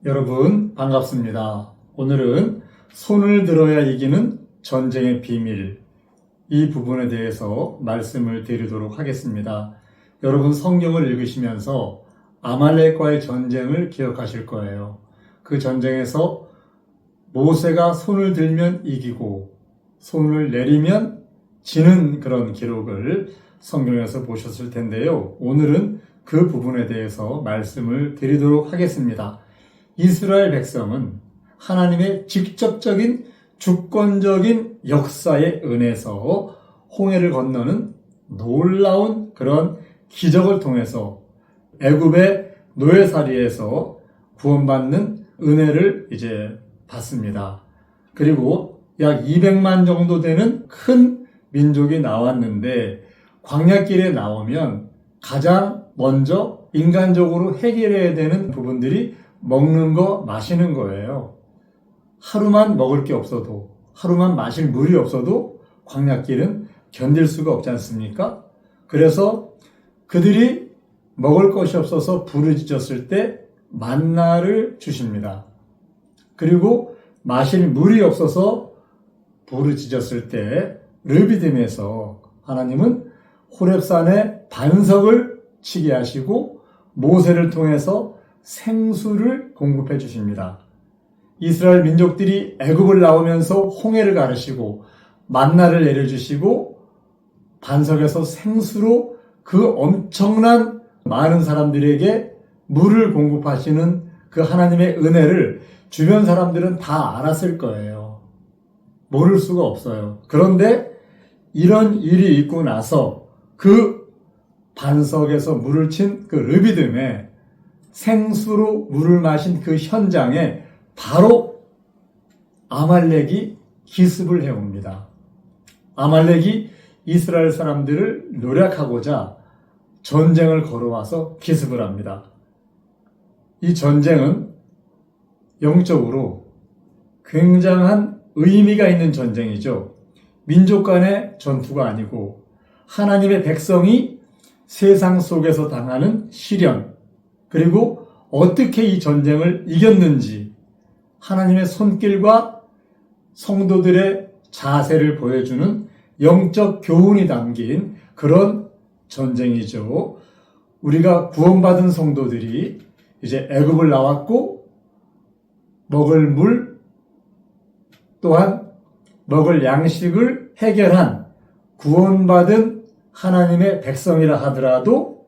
여러분 반갑습니다. 오늘은 손을 들어야 이기는 전쟁의 비밀, 이 부분에 대해서 말씀을 드리도록 하겠습니다. 여러분 성경을 읽으시면서 아말렉과의 전쟁을 기억하실 거예요. 그 전쟁에서 모세가 손을 들면 이기고 손을 내리면 지는 그런 기록을 성경에서 보셨을 텐데요. 오늘은 그 부분에 대해서 말씀을 드리도록 하겠습니다. 이스라엘 백성은 하나님의 직접적인 주권적인 역사의 은혜에서 홍해를 건너는 놀라운 그런 기적을 통해서 애굽의 노예살이에서 구원받는 은혜를 이제 받습니다. 그리고 약 200만 정도 되는 큰 민족이 나왔는데 광야길에 나오면 가장 먼저 인간적으로 해결해야 되는 부분들이 먹는 거, 마시는 거예요. 하루만 먹을 게 없어도, 하루만 마실 물이 없어도 광야길은 견딜 수가 없지 않습니까? 그래서 그들이 먹을 것이 없어서 부르짖었을 때 만나를 주십니다. 그리고 마실 물이 없어서 부르짖었을 때 르비딤에서 하나님은 호렙산에 반석을 치게 하시고 모세를 통해서 생수를 공급해 주십니다. 이스라엘 민족들이 애굽을 나오면서 홍해를 가르시고 만나를 내려주시고 반석에서 생수로 그 엄청난 많은 사람들에게 물을 공급하시는 그 하나님의 은혜를 주변 사람들은 다 알았을 거예요. 모를 수가 없어요. 그런데 이런 일이 있고 나서 그 반석에서 물을 친 그 르비딤에 생수로 물을 마신 그 현장에 바로 아말렉이 기습을 해옵니다. 아말렉이 이스라엘 사람들을 노력하고자 전쟁을 걸어와서 기습을 합니다. 이 전쟁은 영적으로 굉장한 의미가 있는 전쟁이죠. 민족 간의 전투가 아니고 하나님의 백성이 세상 속에서 당하는 시련, 그리고 어떻게 이 전쟁을 이겼는지 하나님의 손길과 성도들의 자세를 보여주는 영적 교훈이 담긴 그런 전쟁이죠. 우리가 구원받은 성도들이 이제 애굽을 나왔고 먹을 물 또한 먹을 양식을 해결한 구원받은 하나님의 백성이라 하더라도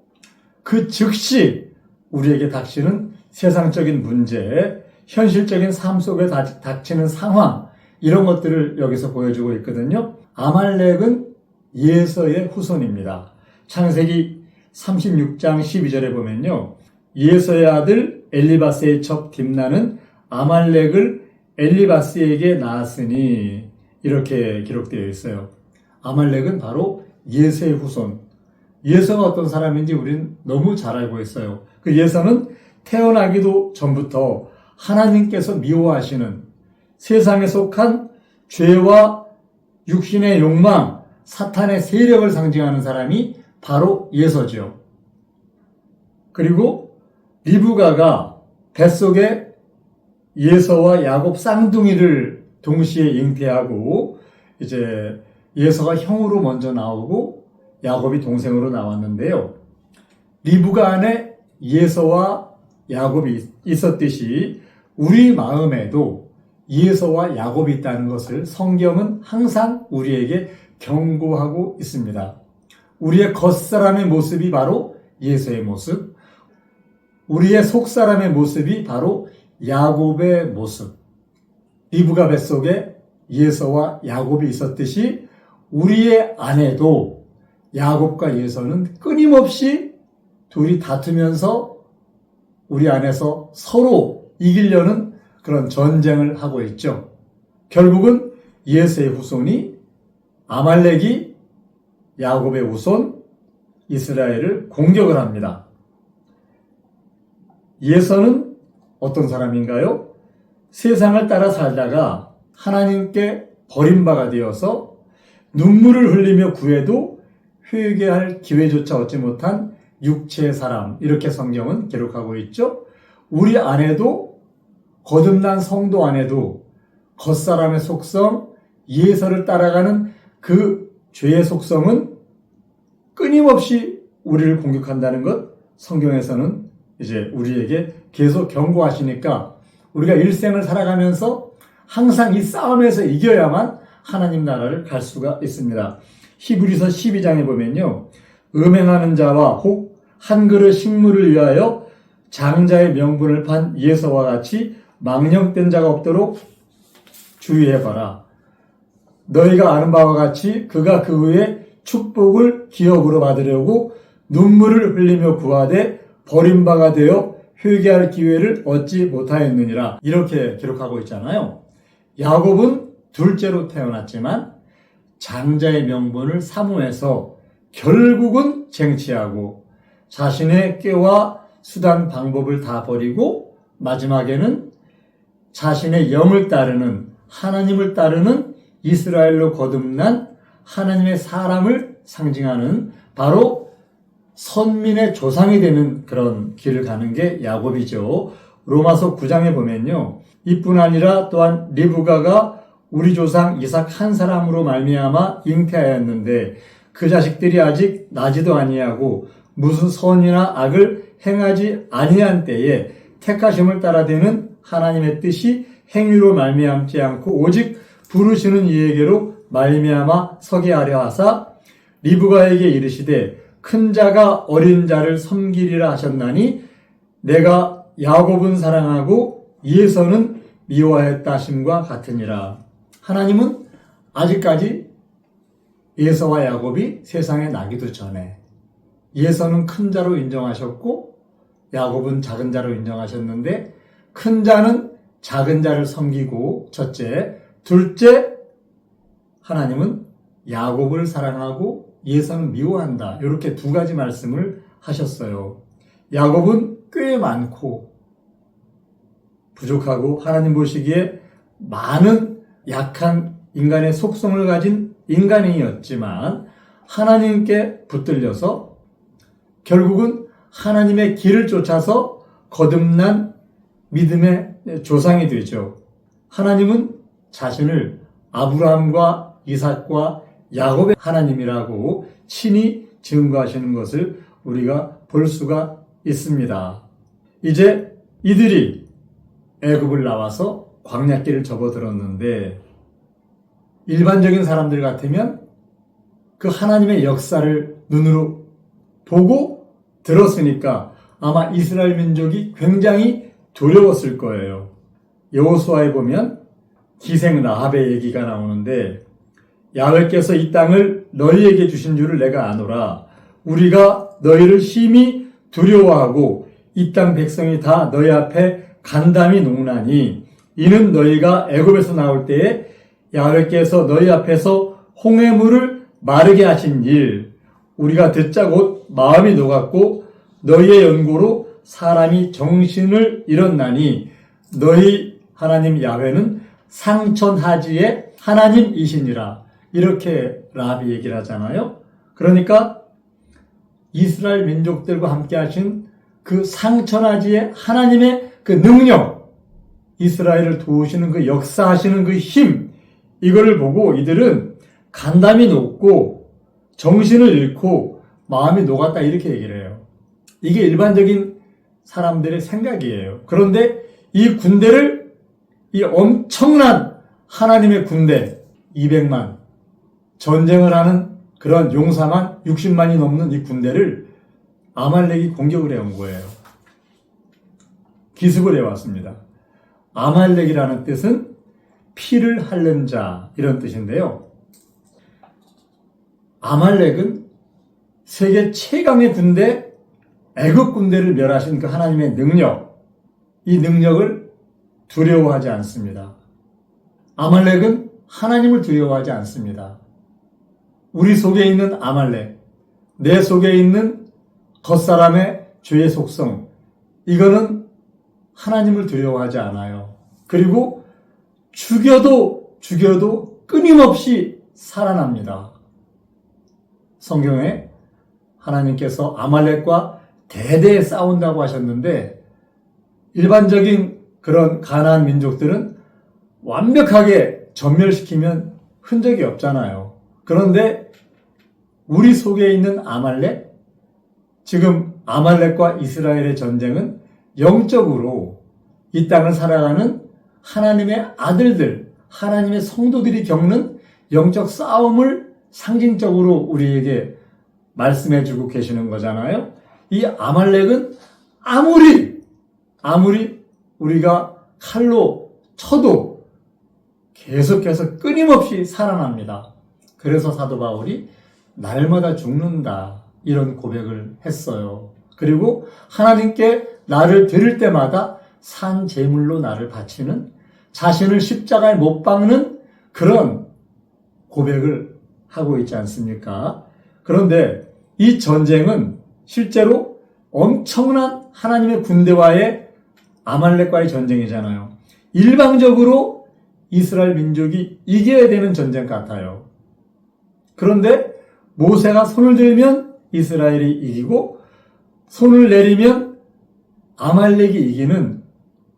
그 즉시 우리에게 닥치는 세상적인 문제, 현실적인 삶 속에 닥치는 상황, 이런 것들을 여기서 보여주고 있거든요. 아말렉은 예서의 후손입니다. 창세기 36장 12절에 보면요. 예서의 아들 엘리바스의 첩 딥나는 아말렉을 엘리바스에게 낳았으니, 이렇게 기록되어 있어요. 아말렉은 바로 예서의 후손. 예서가 어떤 사람인지 우리는 너무 잘 알고 있어요. 그 예서는 태어나기도 전부터 하나님께서 미워하시는 세상에 속한 죄와 육신의 욕망, 사탄의 세력을 상징하는 사람이 바로 예서죠. 그리고 리브가가 뱃속에 예서와 야곱 쌍둥이를 동시에 잉태하고 이제 예서가 형으로 먼저 나오고 야곱이 동생으로 나왔는데요. 리브가 안에 예서와 야곱이 있었듯이 우리 마음에도 예서와 야곱이 있다는 것을 성경은 항상 우리에게 경고하고 있습니다. 우리의 겉사람의 모습이 바로 예서의 모습, 우리의 속사람의 모습이 바로 야곱의 모습. 리브가 뱃속에 예서와 야곱이 있었듯이 우리의 안에도 야곱과 예서는 끊임없이 둘이 다투면서 우리 안에서 서로 이기려는 그런 전쟁을 하고 있죠. 결국은 예서의 후손이 아말렉이 야곱의 후손 이스라엘을 공격을 합니다. 예서는 어떤 사람인가요? 세상을 따라 살다가 하나님께 버림바가 되어서 눈물을 흘리며 구해도 회개할 기회조차 얻지 못한 육체의 사람, 이렇게 성경은 기록하고 있죠. 우리 안에도 거듭난 성도 안에도 겉사람의 속성, 예서를 따라가는 그 죄의 속성은 끊임없이 우리를 공격한다는 것, 성경에서는 이제 우리에게 계속 경고하시니까 우리가 일생을 살아가면서 항상 이 싸움에서 이겨야만 하나님 나라를 갈 수가 있습니다. 히브리서 12장에 보면요, 음행하는 자와 혹 한 그릇 식물을 위하여 장자의 명분을 판 예서와 같이 망령된 자가 없도록 주의해봐라. 너희가 아는 바와 같이 그가 그 후에 축복을 기업으로 받으려고 눈물을 흘리며 구하되 버림바가 되어 회개할 기회를 얻지 못하였느니라. 이렇게 기록하고 있잖아요. 야곱은 둘째로 태어났지만 장자의 명분을 사모해서 결국은 쟁취하고 자신의 꾀와 수단 방법을 다 버리고 마지막에는 자신의 영을 따르는, 하나님을 따르는 이스라엘로 거듭난 하나님의 사람을 상징하는 바로 선민의 조상이 되는 그런 길을 가는 게 야곱이죠. 로마서 9장에 보면요, 이뿐 아니라 또한 리브가가 우리 조상 이삭 한 사람으로 말미암아 잉태하였는데 그 자식들이 아직 나지도 아니하고 무슨 선이나 악을 행하지 아니한 때에 택하심을 따라 되는 하나님의 뜻이 행위로 말미암지 않고 오직 부르시는 이에게로 말미암아 서게 하려 하사 리브가에게 이르시되 큰 자가 어린 자를 섬기리라 하셨나니 내가 야곱은 사랑하고 예서는 미워하였다 하심과 같으니라. 하나님은 아직까지 예서와 야곱이 세상에 나기도 전에 예서는 큰 자로 인정하셨고 야곱은 작은 자로 인정하셨는데 큰 자는 작은 자를 섬기고 첫째, 둘째, 하나님은 야곱을 사랑하고 예서는 미워한다. 이렇게 두 가지 말씀을 하셨어요. 야곱은 꽤 많고 부족하고 하나님 보시기에 많은 약한 인간의 속성을 가진 인간이었지만 하나님께 붙들려서 결국은 하나님의 길을 쫓아서 거듭난 믿음의 조상이 되죠. 하나님은 자신을 아브라함과 이삭과 야곱의 하나님이라고 친히 증거하시는 것을 우리가 볼 수가 있습니다. 이제 이들이 애굽을 나와서 광야길을 접어들었는데 일반적인 사람들 같으면 그 하나님의 역사를 눈으로 보고 들었으니까 아마 이스라엘 민족이 굉장히 두려웠을 거예요. 여호수아에 보면 기생 라합의 얘기가 나오는데 야훼께서 이 땅을 너희에게 주신 줄을 내가 아노라. 우리가 너희를 심히 두려워하고 이 땅 백성이 다 너희 앞에 간담이 녹나니 이는 너희가 애굽에서 나올 때에 야훼께서 너희 앞에서 홍해물을 마르게 하신 일 우리가 듣자 곧 마음이 녹았고 너희의 연고로 사람이 정신을 잃었나니 너희 하나님 야훼는 상천하지의 하나님이시니라. 이렇게 라합이 얘기를 하잖아요. 그러니까 이스라엘 민족들과 함께 하신 그 상천하지의 하나님의 그 능력, 이스라엘을 도우시는 그 역사하시는 그 힘, 이거를 보고 이들은 간담이 녹고 정신을 잃고 마음이 녹았다 이렇게 얘기를 해요. 이게 일반적인 사람들의 생각이에요. 그런데 이 군대를, 이 엄청난 하나님의 군대 200만, 전쟁을 하는 그런 용사만 60만이 넘는 이 군대를 아말렉이 공격을 해온 거예요. 기습을 해왔습니다. 아말렉이라는 뜻은 피를 핥는 자 이런 뜻인데요. 아말렉은 세계 최강의 군대, 애굽 군대를 멸하신 그 하나님의 능력, 이 능력을 두려워하지 않습니다. 아말렉은 하나님을 두려워하지 않습니다. 우리 속에 있는 아말렉, 내 속에 있는 겉사람의 죄의 속성, 이거는 하나님을 두려워하지 않아요. 그리고 죽여도 끊임없이 살아납니다. 성경에 하나님께서 아말렉과 대대에 싸운다고 하셨는데 일반적인 그런 가나안 민족들은 완벽하게 전멸시키면 흔적이 없잖아요. 그런데 우리 속에 있는 아말렉, 지금 아말렉과 이스라엘의 전쟁은 영적으로 이 땅을 살아가는 하나님의 아들들, 하나님의 성도들이 겪는 영적 싸움을 상징적으로 우리에게 말씀해주고 계시는 거잖아요. 이 아말렉은 아무리 우리가 칼로 쳐도 계속해서 끊임없이 살아납니다. 그래서 사도 바울이 날마다 죽는다 이런 고백을 했어요. 그리고 하나님께 나를 드릴 때마다 산 제물로 나를 바치는, 자신을 십자가에 못 박는 그런 고백을 하고 있지 않습니까? 그런데 이 전쟁은 실제로 엄청난 하나님의 군대와의 아말렉과의 전쟁이잖아요. 일방적으로 이스라엘 민족이 이겨야 되는 전쟁 같아요. 그런데 모세가 손을 들면 이스라엘이 이기고 손을 내리면 아말렉이 이기는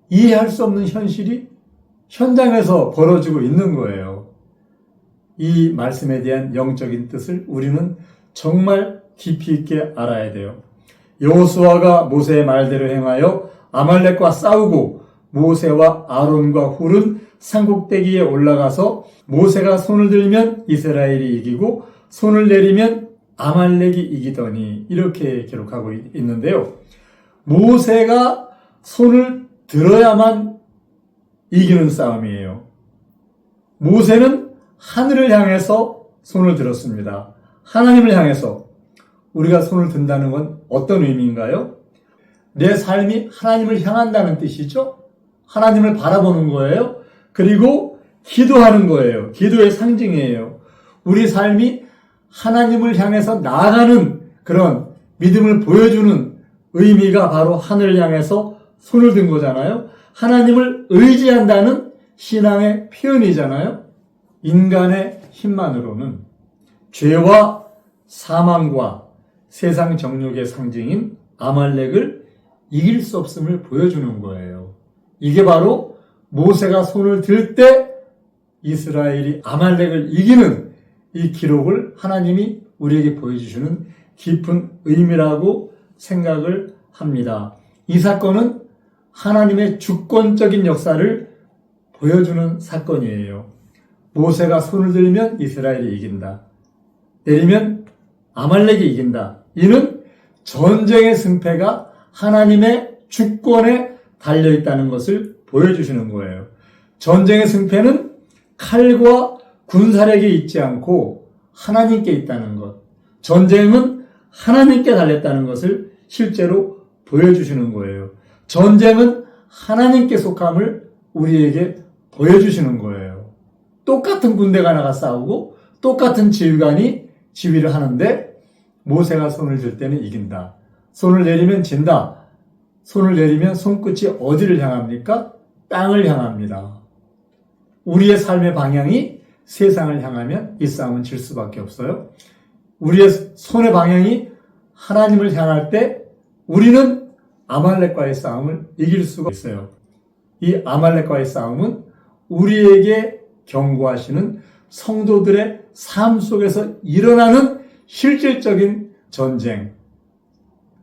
이해할 수 없는 현실이 현장에서 벌어지고 있는 거예요. 이 말씀에 대한 영적인 뜻을 우리는 정말 깊이 있게 알아야 돼요. 여호수아가 모세의 말대로 행하여 아말렉과 싸우고 모세와 아론과 훌은 산꼭대기에 올라가서 모세가 손을 들면 이스라엘이 이기고 손을 내리면 아말렉이 이기더니 이렇게 기록하고 있는데요. 모세가 손을 들어야만 이기는 싸움이에요. 모세는 하늘을 향해서 손을 들었습니다. 하나님을 향해서. 우리가 손을 든다는 건 어떤 의미인가요? 내 삶이 하나님을 향한다는 뜻이죠. 하나님을 바라보는 거예요. 그리고 기도하는 거예요. 기도의 상징이에요. 우리 삶이 하나님을 향해서 나아가는 그런 믿음을 보여주는 의미가 바로 하늘을 향해서 손을 든 거잖아요. 하나님을 의지한다는 신앙의 표현이잖아요. 인간의 힘만으로는 죄와 사망과 세상 정욕의 상징인 아말렉을 이길 수 없음을 보여주는 거예요. 이게 바로 모세가 손을 들 때 이스라엘이 아말렉을 이기는 이 기록을 하나님이 우리에게 보여주시는 깊은 의미라고 생각을 합니다. 이 사건은 하나님의 주권적인 역사를 보여주는 사건이에요. 모세가 손을 들면 이스라엘이 이긴다. 내리면 아말렉이 이긴다. 이는 전쟁의 승패가 하나님의 주권에 달려있다는 것을 보여주시는 거예요. 전쟁의 승패는 칼과 군사력에 있지 않고 하나님께 있다는 것. 전쟁은 하나님께 달렸다는 것을 실제로 보여주시는 거예요. 전쟁은 하나님께 속함을 우리에게 보여주시는 거예요. 똑같은 군대가 나가 싸우고 똑같은 지휘관이 지휘를 하는데 모세가 손을 들 때는 이긴다. 손을 내리면 진다. 손을 내리면 손끝이 어디를 향합니까? 땅을 향합니다. 우리의 삶의 방향이 세상을 향하면 이 싸움은 질 수밖에 없어요. 우리의 손의 방향이 하나님을 향할 때 우리는 아말렉과의 싸움을 이길 수가 있어요. 이 아말렉과의 싸움은 우리에게 경고하시는 성도들의 삶 속에서 일어나는 실질적인 전쟁,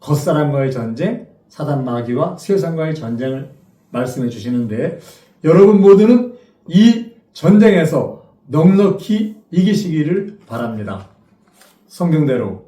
겉사람과의 전쟁, 사단 마귀와 세상과의 전쟁을 말씀해 주시는데 여러분 모두는 이 전쟁에서 넉넉히 이기시기를 바랍니다. 성경대로